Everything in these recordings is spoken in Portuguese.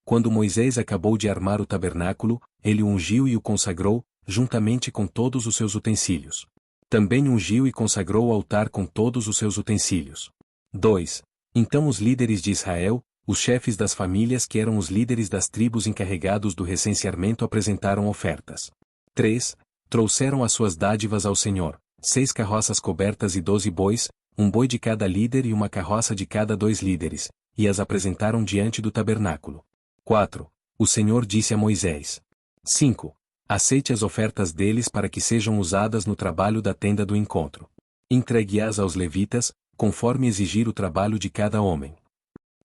Quando Moisés acabou de armar o tabernáculo, ele o ungiu e o consagrou, juntamente com todos os seus utensílios. Também ungiu e consagrou o altar com todos os seus utensílios. 2. Então os líderes de Israel, os chefes das famílias que eram os líderes das tribos encarregados do recenseamento apresentaram ofertas. 3. Trouxeram as suas dádivas ao Senhor, 6 carroças cobertas e 12 bois, um boi de cada líder e uma carroça de cada 2 líderes, e as apresentaram diante do tabernáculo. 4. O Senhor disse a Moisés. 5. Aceite as ofertas deles para que sejam usadas no trabalho da tenda do encontro. Entregue-as aos levitas, conforme exigir o trabalho de cada homem.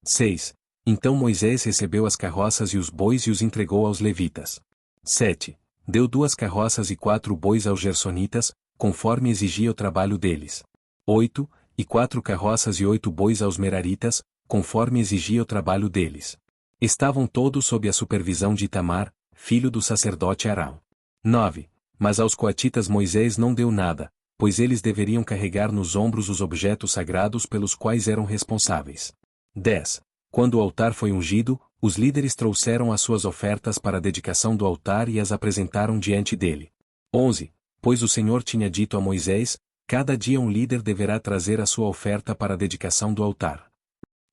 6. Então Moisés recebeu as carroças e os bois e os entregou aos levitas. 7. Deu 2 carroças e 4 bois aos gersonitas, conforme exigia o trabalho deles. 8. E 4 carroças e 8 bois aos meraritas, conforme exigia o trabalho deles. Estavam todos sob a supervisão de Itamar, filho do sacerdote Arão. 9. Mas aos coatitas Moisés não deu nada, pois eles deveriam carregar nos ombros os objetos sagrados pelos quais eram responsáveis. 10. Quando o altar foi ungido, os líderes trouxeram as suas ofertas para a dedicação do altar e as apresentaram diante dele. 11. Pois o Senhor tinha dito a Moisés, cada dia um líder deverá trazer a sua oferta para a dedicação do altar.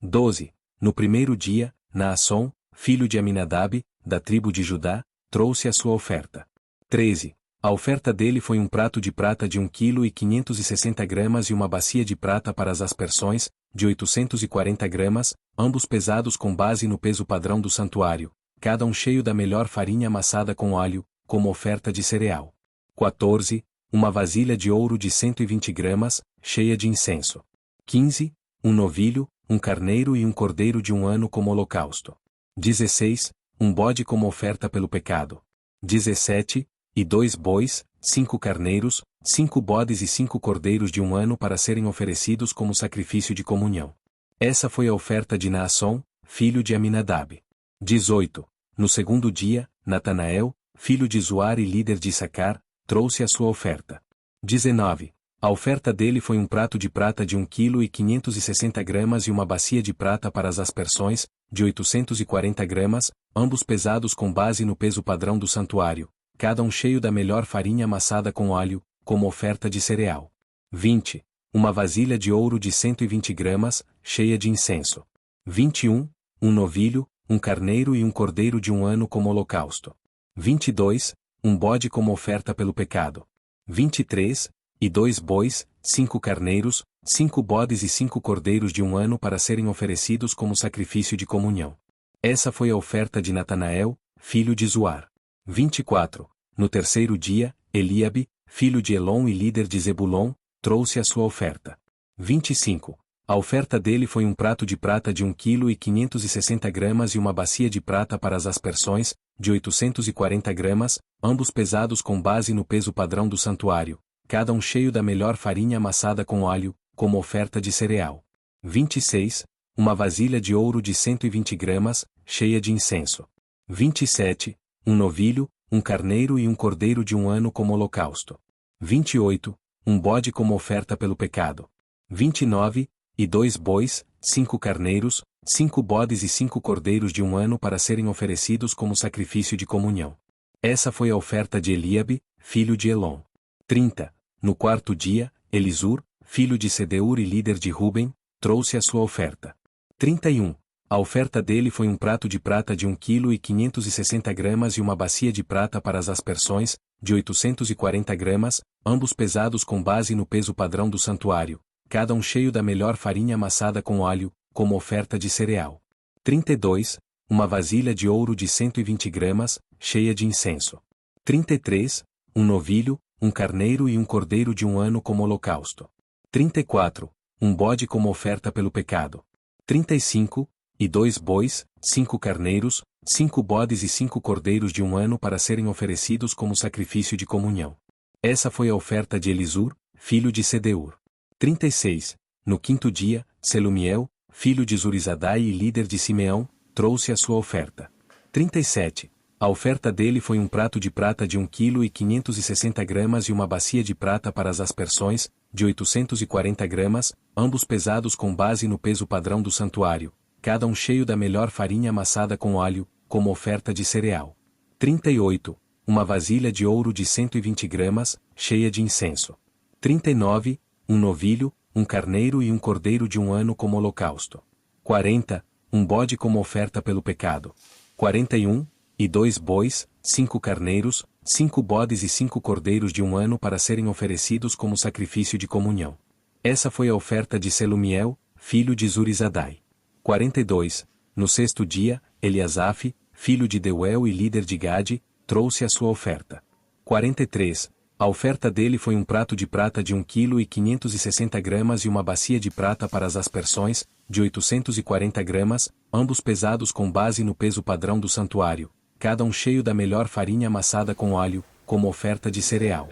12. No primeiro dia, Naasson, filho de Aminadab, da tribo de Judá, trouxe a sua oferta. 13. A oferta dele foi um prato de prata de 1,560 kg e uma bacia de prata para as aspersões, de 840 gramas, ambos pesados com base no peso padrão do santuário, cada um cheio da melhor farinha amassada com óleo, como oferta de cereal. 14. Uma vasilha de ouro de 120 gramas, cheia de incenso. 15. Um novilho, um carneiro e um cordeiro de 1 ano como holocausto. 16. Um bode como oferta pelo pecado. 17. E 2 bois, 5 carneiros, 5 bodes e 5 cordeiros de 1 ano para serem oferecidos como sacrifício de comunhão. Essa foi a oferta de Naasson, filho de Aminadab. 18. No segundo dia, Natanael, filho de Zuar e líder de Issacar, trouxe a sua oferta. 19. A oferta dele foi um prato de prata de 1,560 kg e uma bacia de prata para as aspersões, de 840 gramas, ambos pesados com base no peso padrão do santuário, cada um cheio da melhor farinha amassada com óleo, como oferta de cereal. 20. Uma vasilha de ouro de 120 gramas, cheia de incenso. 21. Um novilho, um carneiro e um cordeiro de 1 ano como holocausto. 22. Um bode como oferta pelo pecado. 23. E 2 bois, 5 carneiros, 5 bodes e 5 cordeiros de 1 ano para serem oferecidos como sacrifício de comunhão. Essa foi a oferta de Natanael, filho de Zuar. 24. No terceiro dia, Eliabe, filho de Elon e líder de Zebulon, trouxe a sua oferta. 25. A oferta dele foi um prato de prata de 1,560 kg e uma bacia de prata para as aspersões, de 840 gramas, ambos pesados com base no peso padrão do santuário, cada um cheio da melhor farinha amassada com óleo, como oferta de cereal. 26. Uma vasilha de ouro de 120 gramas, cheia de incenso. 27. Um novilho, um carneiro e um cordeiro de 1 ano como holocausto. 28. Um bode como oferta pelo pecado. 29. E 2 bois, 5 carneiros, 5 bodes e 5 cordeiros de 1 ano para serem oferecidos como sacrifício de comunhão. Essa foi a oferta de Eliabe, filho de Elon. 30. No quarto dia, Elisur, filho de Sedeur e líder de Ruben, trouxe a sua oferta. 31. A oferta dele foi um prato de prata de 1,560 kg e uma bacia de prata para as aspersões, de 840 gramas, ambos pesados com base no peso padrão do santuário, cada um cheio da melhor farinha amassada com óleo, como oferta de cereal. 32. Uma vasilha de ouro de 120 gramas, cheia de incenso. 33. Um novilho, um carneiro e um cordeiro de 1 ano como holocausto. 34. Um bode como oferta pelo pecado. 35. E 2 bois, 5 carneiros, 5 bodes e 5 cordeiros de 1 ano para serem oferecidos como sacrifício de comunhão. Essa foi a oferta de Elisur, filho de Sedeur. 36. No quinto dia, Selumiel, filho de Zurizadai e líder de Simeão, trouxe a sua oferta. 37. A oferta dele foi um prato de prata de 1,560 kg e uma bacia de prata para as aspersões, de 840 gramas, ambos pesados com base no peso padrão do santuário, cada um cheio da melhor farinha amassada com óleo, como oferta de cereal. 38. Uma vasilha de ouro de 120 gramas, cheia de incenso. 39. Um novilho, um carneiro e um cordeiro de 1 ano como holocausto. 40. Um bode como oferta pelo pecado. 41. E 2 bois, 5 carneiros, 5 bodes e 5 cordeiros de 1 ano para serem oferecidos como sacrifício de comunhão. Essa foi a oferta de Selumiel, filho de Zurizadai. 42. No 6º dia, Eliasaf, filho de Deuel e líder de Gade, trouxe a sua oferta. 43. A oferta dele foi um prato de prata de 1,560 kg e uma bacia de prata para as aspersões, de 840 gramas, ambos pesados com base no peso padrão do santuário, cada um cheio da melhor farinha amassada com óleo, como oferta de cereal.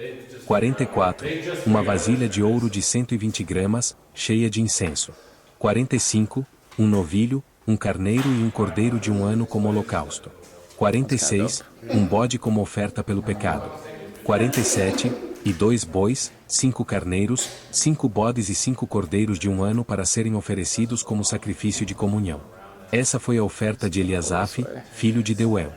44. Uma vasilha de ouro de 120 gramas, cheia de incenso. 45. Um novilho, um carneiro e um cordeiro de 1 ano como holocausto. 46. Um bode como oferta pelo pecado. 47. E 2 bois, 5 carneiros, 5 bodes e 5 cordeiros de 1 ano para serem oferecidos como sacrifício de comunhão. Essa foi a oferta de Eliasaf, filho de Deuel.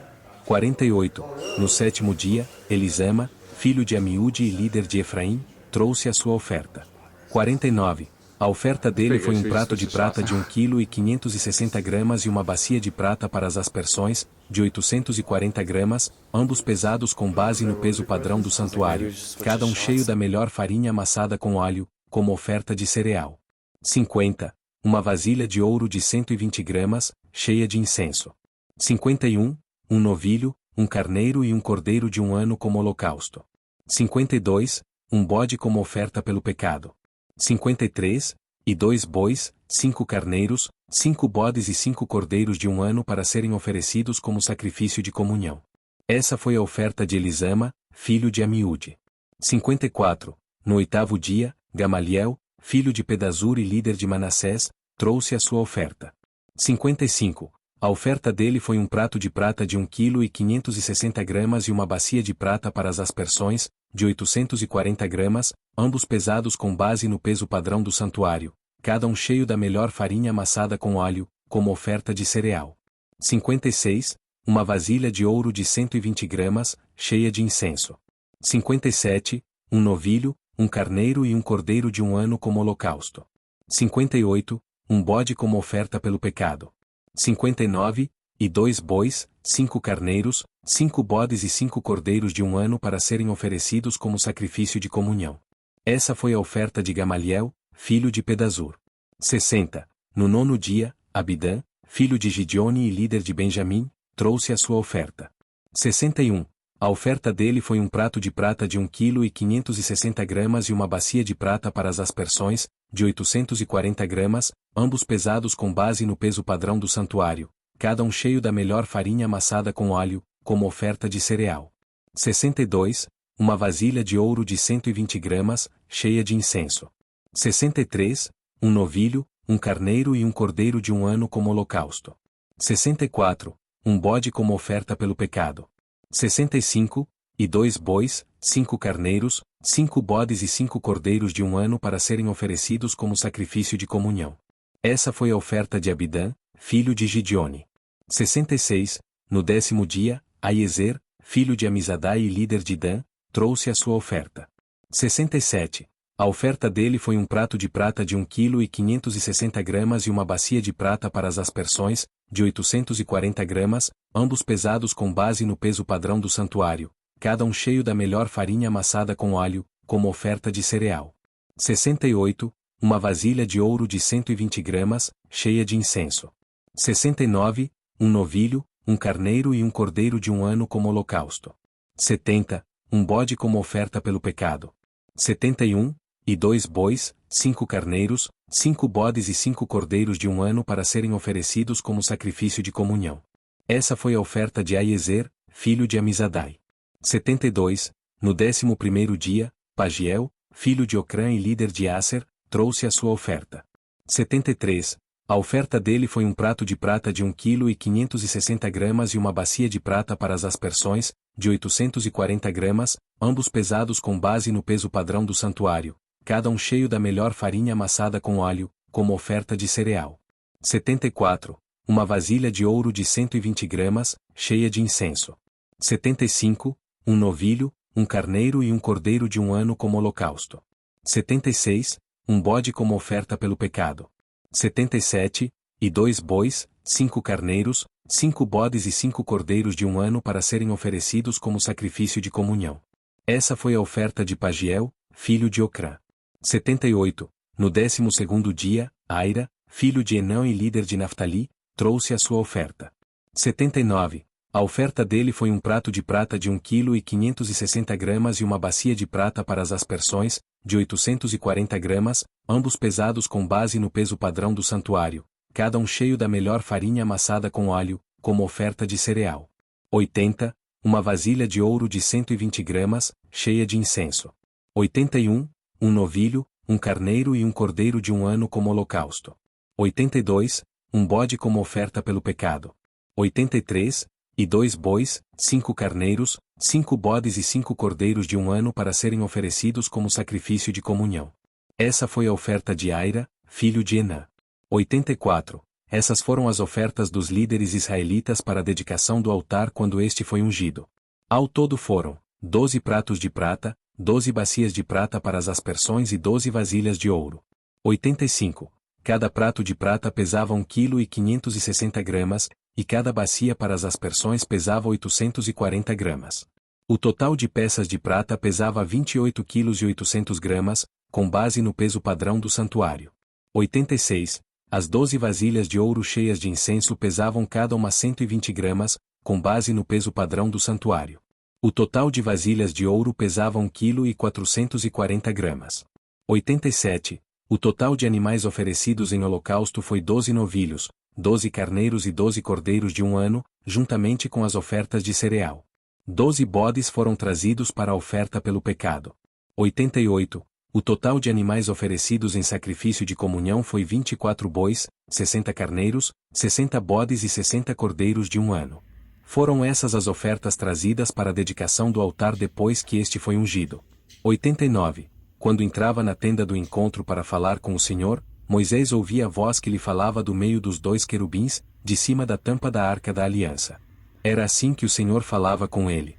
48. No 7º dia, Elisama, filho de Amiúde e líder de Efraim, trouxe a sua oferta. 49. A oferta dele foi um prato de prata de 1,560 kg e uma bacia de prata para as aspersões, de 840 gramas, ambos pesados com base no peso padrão do santuário, cada um cheio da melhor farinha amassada com óleo, como oferta de cereal. 50. Uma vasilha de ouro de 120 gramas, cheia de incenso. 51. Um novilho, um carneiro e um cordeiro de 1 ano como holocausto. 52. Um bode como oferta pelo pecado. 53. E 2 bois, 5 carneiros, 5 bodes e 5 cordeiros de 1 ano para serem oferecidos como sacrifício de comunhão. Essa foi a oferta de Elisama, filho de Amiúde. 54. No 8º dia, Gamaliel, filho de Pedazur e líder de Manassés, trouxe a sua oferta. 55. A oferta dele foi um prato de prata de 1,560 kg e uma bacia de prata para as aspersões, de 840 gramas, ambos pesados com base no peso padrão do santuário, cada um cheio da melhor farinha amassada com óleo, como oferta de cereal. 56. Uma vasilha de ouro de 120 gramas, cheia de incenso. 57. Um novilho, um carneiro e um cordeiro de 1 ano como holocausto. 58. Um bode como oferta pelo pecado. 59. E 2 bois, 5 carneiros, 5 bodes e 5 cordeiros de 1 ano para serem oferecidos como sacrifício de comunhão. Essa foi a oferta de Gamaliel, filho de Pedazur. 60. No 9º dia, Abidã, filho de Gideone e líder de Benjamim, trouxe a sua oferta. 61. A oferta dele foi um prato de prata de 1,560 kg e uma bacia de prata para as aspersões, de 840 gramas, ambos pesados com base no peso padrão do santuário, cada um cheio da melhor farinha amassada com óleo, como oferta de cereal. 62. Uma vasilha de ouro de 120 gramas, cheia de incenso. 63. Um novilho, um carneiro e um cordeiro de 1 ano como holocausto. 64. Um bode como oferta pelo pecado. 65. E 2 bois, 5 carneiros, 5 bodes e 5 cordeiros de 1 ano para serem oferecidos como sacrifício de comunhão. Essa foi a oferta de Abidã, filho de Gideone. 66. No 10º dia, Aiezer, filho de Amizadai e líder de Dan, trouxe a sua oferta. 67. A oferta dele foi um prato de prata de 1,560 kg e uma bacia de prata para as aspersões, de 840 gramas, ambos pesados com base no peso padrão do santuário, cada um cheio da melhor farinha amassada com óleo, como oferta de cereal. 68. Uma vasilha de ouro de 120 gramas, cheia de incenso. 69. Um novilho, um carneiro e um cordeiro de 1 ano como holocausto. 70. Um bode como oferta pelo pecado. 71. E 2 bois, 5 carneiros, 5 bodes e 5 cordeiros de 1 ano para serem oferecidos como sacrifício de comunhão. Essa foi a oferta de Aiezer, filho de Amizadai. 72. No 11º dia, Pagiel, filho de Ocrã e líder de Aser, trouxe a sua oferta. 73. A oferta dele foi um prato de prata de 1,560 kg e uma bacia de prata para as aspersões, de 840 gramas, ambos pesados com base no peso padrão do santuário, cada um cheio da melhor farinha amassada com óleo, como oferta de cereal. 74. Uma vasilha de ouro de 120 gramas, cheia de incenso. 75, um novilho, um carneiro e um cordeiro de um ano como holocausto. 76, um bode como oferta pelo pecado. 77, e 2 bois, 5 carneiros, 5 bodes e 5 cordeiros de um ano para serem oferecidos como sacrifício de comunhão. Essa foi a oferta de Pagiel, filho de Ocrã. 78, no 12º dia, Aira, filho de Enão e líder de Naftali, trouxe a sua oferta. 79, a oferta dele foi um prato de prata de 1 kg e 560 gramas e uma bacia de prata para as aspersões, de 840 gramas, ambos pesados com base no peso padrão do santuário, cada um cheio da melhor farinha amassada com óleo, como oferta de cereal. 80, uma vasilha de ouro de 120 gramas, cheia de incenso. 81, um novilho, um carneiro e um cordeiro de um ano como holocausto. 82, um bode como oferta pelo pecado. 83, e 2 bois, 5 carneiros, 5 bodes e 5 cordeiros de um ano para serem oferecidos como sacrifício de comunhão. Essa foi a oferta de Aira, filho de Enã. 84. Essas foram as ofertas dos líderes israelitas para a dedicação do altar quando este foi ungido. Ao todo foram 12 pratos de prata, 12 bacias de prata para as aspersões e 12 vasilhas de ouro. 85. Cada prato de prata pesava 1 kg e 560 gramas, e cada bacia para as aspersões pesava 840 gramas. O total de peças de prata pesava 28 kg e 800 gramas, com base no peso padrão do santuário. 86. As 12 vasilhas de ouro cheias de incenso pesavam cada uma 120 gramas, com base no peso padrão do santuário. O total de vasilhas de ouro pesava 1 kg e 440 gramas. 87. O total de animais oferecidos em holocausto foi 12 novilhos, 12 carneiros e 12 cordeiros de um ano, juntamente com as ofertas de cereal. 12 bodes foram trazidos para a oferta pelo pecado. 88. O total de animais oferecidos em sacrifício de comunhão foi 24 bois, 60 carneiros, 60 bodes e 60 cordeiros de um ano. Foram essas as ofertas trazidas para a dedicação do altar depois que este foi ungido. 89. Quando entrava na tenda do encontro para falar com o Senhor, Moisés ouvia a voz que lhe falava do meio dos 2 querubins, de cima da tampa da arca da aliança. Era assim que o Senhor falava com ele.